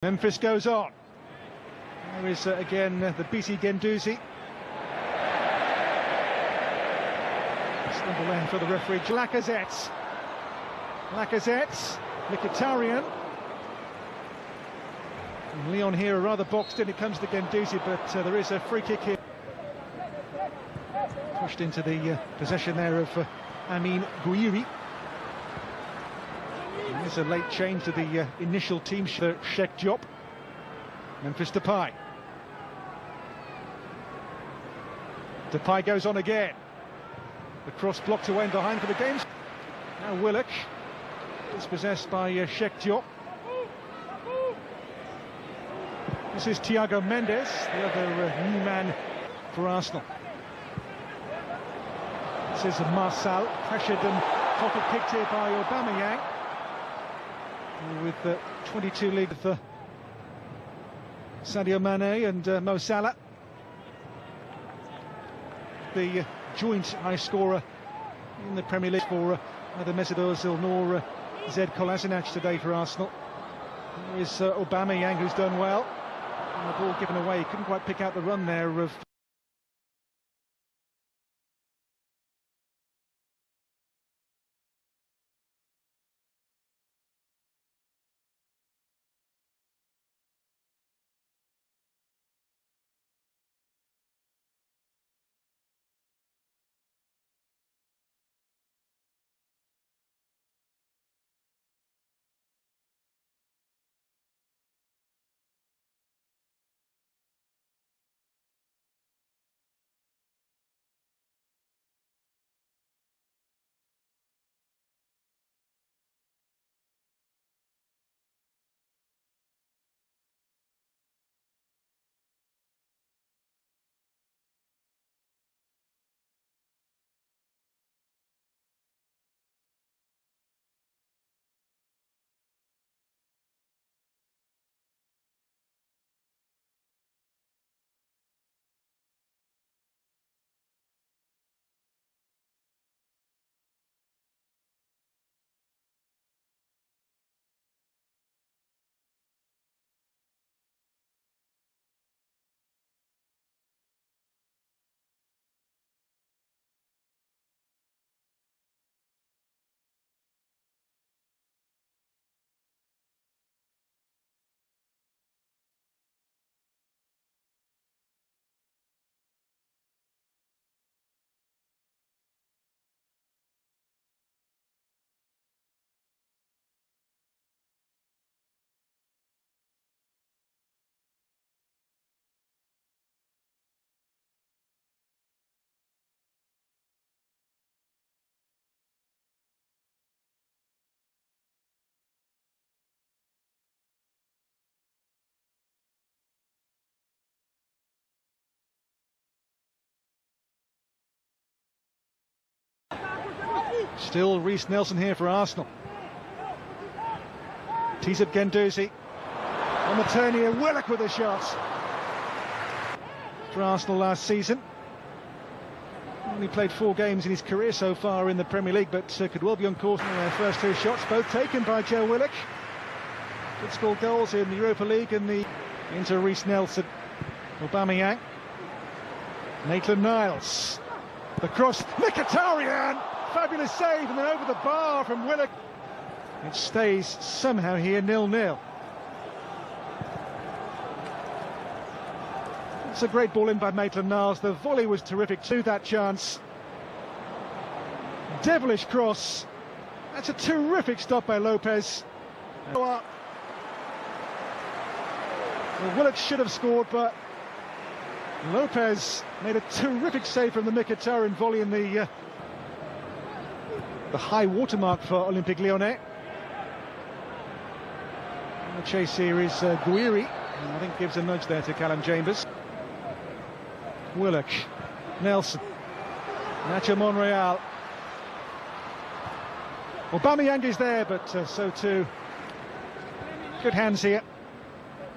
Memphis goes on. There is again the BC Gendouzi. Stumble there for the referee. Lacazette, Mkhitaryan. And Lyon here are rather boxed in. It comes to Gendouzi, but there is a free kick here. Pushed into the possession there of Amine Gouiri. There's a late change to the initial team. Sheikh Diop. Memphis Depay. Depay goes on again. The cross blocked away and behind for the games. Now Willock. Dispossessed by Sheikh Diop. This is Thiago Mendes, the other new man for Arsenal. This is Marçal, pressured and pocket picked here by Aubameyang. With 22 league for Sadio Mane and Mo Salah. The joint high scorer in the Premier League for either Mesut Ozil nor Zed Kolasinac today for Arsenal. There is Aubameyang, who's done well. And the ball given away, he couldn't quite pick out the run there of still Reiss Nelson here for Arsenal. Tees up Gendouzi. On the turn here, Willock with a shot. For Arsenal last season. Only played 4 games in his career so far in the Premier League, but could well be on course. Their first 2 shots, both taken by Joe Willock. Did score goals in the Europa League and the into Reiss Nelson. Aubameyang. Maitland-Niles. The cross, Mkhitaryan! Fabulous save, and then over the bar from Willock. It stays somehow here 0-0. It's a great ball in by Maitland-Niles. The volley was terrific to that chance. Devilish cross. That's a terrific stop by Lopez. Well, Willock should have scored, but Lopez made a terrific save from the Mkhitaryan volley in the high watermark for Olympique Lyonnais. And the chase here is Gouiri, and I think gives a nudge there to Callum Chambers. Willock, Nelson, Nacho Monreal. Aubameyang is there, but so too. Good hands here.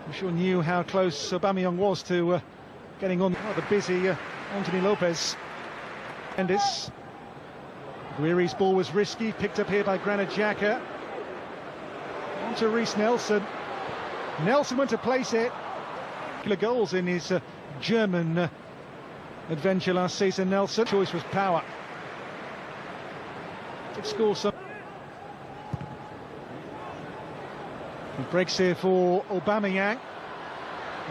I'm sure knew how close Aubameyang was to getting on the busy Anthony Lopez. Mendes. Guiri's ball was risky, picked up here by Granit Xhaka. On to Reiss Nelson. Nelson went to place it. Goals in his German adventure last season. Nelson. Choice was power. Did score some. He breaks here for Aubameyang.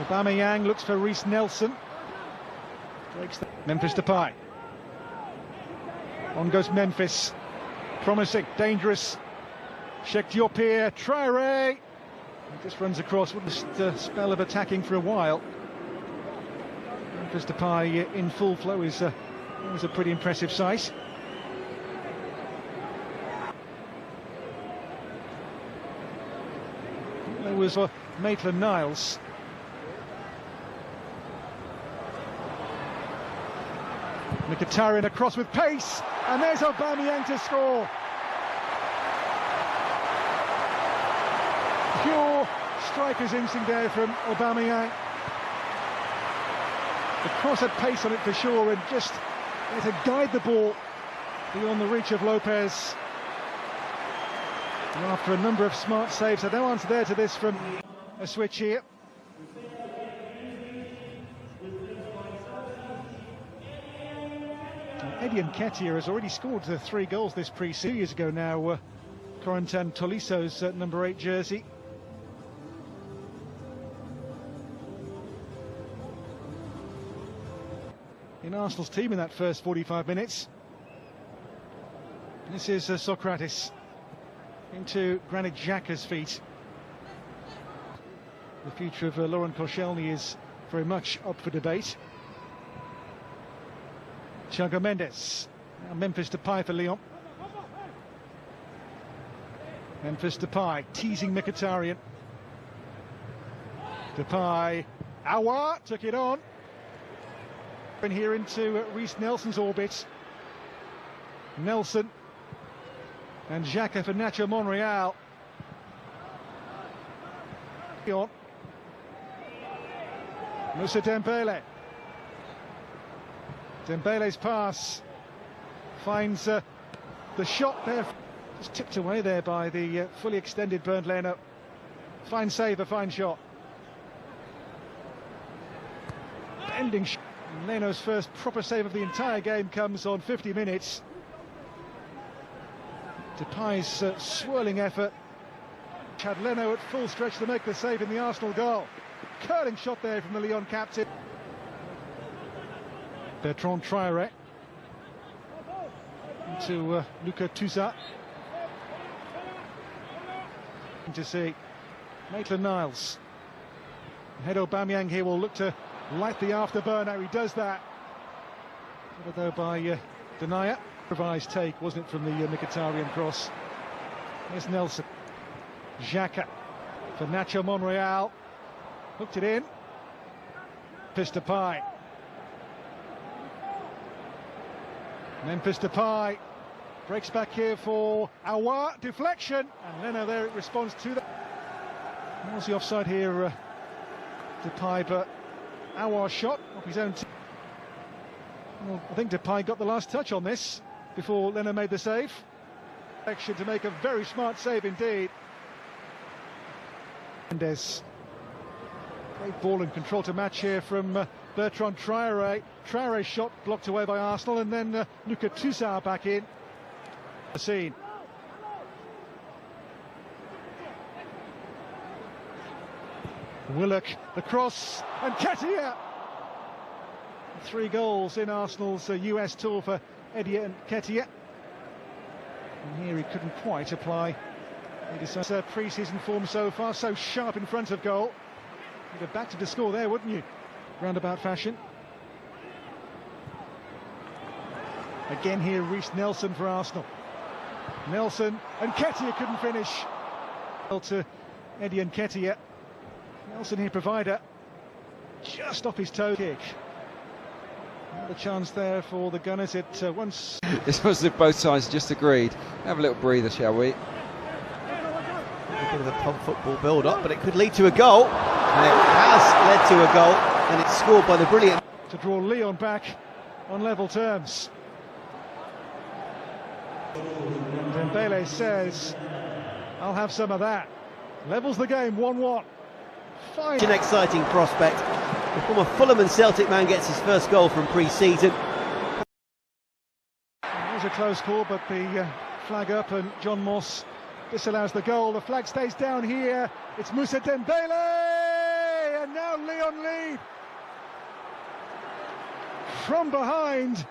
Aubameyang looks for Reiss Nelson. Breaks the Memphis Depay. On goes Memphis. Promising, dangerous. Cheikh Diop here. Traoré. He just runs across. Wouldn't spell of attacking for a while. Memphis Depay in full flow is a pretty impressive sight. There was Maitland-Niles. Mkhitaryan across with pace, and there's Aubameyang to score. Pure striker's instinct there from Aubameyang. The cross had pace on it for sure, and just there to guide the ball beyond the reach of Lopez. And after a number of smart saves, no answer there to this from a switch here. Eddie Nketiah has already scored 3 goals this pre-season. 2 years ago now, Corentin Toliso's number 8 jersey. In Arsenal's team in that first 45 minutes. This is Socrates into Granit Xhaka's feet. The future of Laurent Koscielny is very much up for debate. Thiago Mendes. Now Memphis Depay for Lyon. Memphis Depay teasing Mkhitaryan. Depay. Aouar took it on. And here into Reiss Nelson's orbit. Nelson. And Xhaka for Nacho Monreal. Moussa Dembele. Dembele's pass finds the shot there. Just tipped away there by the fully extended Bernd Leno. Fine save, a fine shot. Bending shot. Leno's first proper save of the entire game comes on 50 minutes. Depay's swirling effort had Leno at full stretch to make the save in the Arsenal goal. Curling shot there from the Lyon captain. Bertrand Traoré into Lucas Toussaint. To see Maitland-Niles. Head Aubameyang here will look to light the afterburner. He does that. Though by Denayer. Improvised take, wasn't it, from the Mkhitaryan cross. There's Nelson. Xhaka for Nacho Monreal. Hooked it in. Memphis Depay. Memphis Depay breaks back here for Aouar. Deflection. And Leno there, it responds to that. Was the offside here, Depay, but Aouar shot off his own team. Well, I think Depay got the last touch on this before Leno made the save. Action to make a very smart save indeed. Mendes. Great ball and control to match here from Bertrand Traoré. Traoré's shot blocked away by Arsenal, and then Lucas Toussaint back in the scene. Willock, the cross, and Nketiah. 3 goals in Arsenal's US tour for Eddie Nketiah. And here he couldn't quite apply his pre-season form so far, so sharp in front of goal. You'd have backed to the score there, wouldn't you? Roundabout fashion. Again here, Reiss Nelson for Arsenal. Nelson, and Nketiah couldn't finish. To Eddie Nketiah. Nelson here, provider. Just off his toe kick. Another chance there for the Gunners. It once. It's as if both sides just agreed. Have a little breather, shall we? A bit of a pub football build-up, but it could lead to a goal. And it has led to a goal, and it's scored by the brilliant. To draw Lyon back on level terms. And Dembele says, I'll have some of that. Levels the game 1-1. Fine. An exciting prospect. The former Fulham and Celtic man gets his first goal from pre-season. It was a close call, but the flag up and John Moss disallows the goal. The flag stays down here. It's Moussa Dembele, and now Lyon lead. From behind,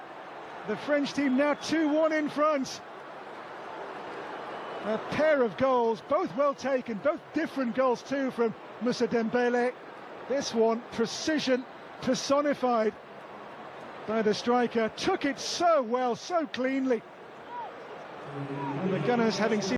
the French team now 2-1 in front. A pair of goals, both well taken, both different goals too from Moussa Dembele. This one, precision personified by the striker. Took it so well, so cleanly. And the Gunners, having seen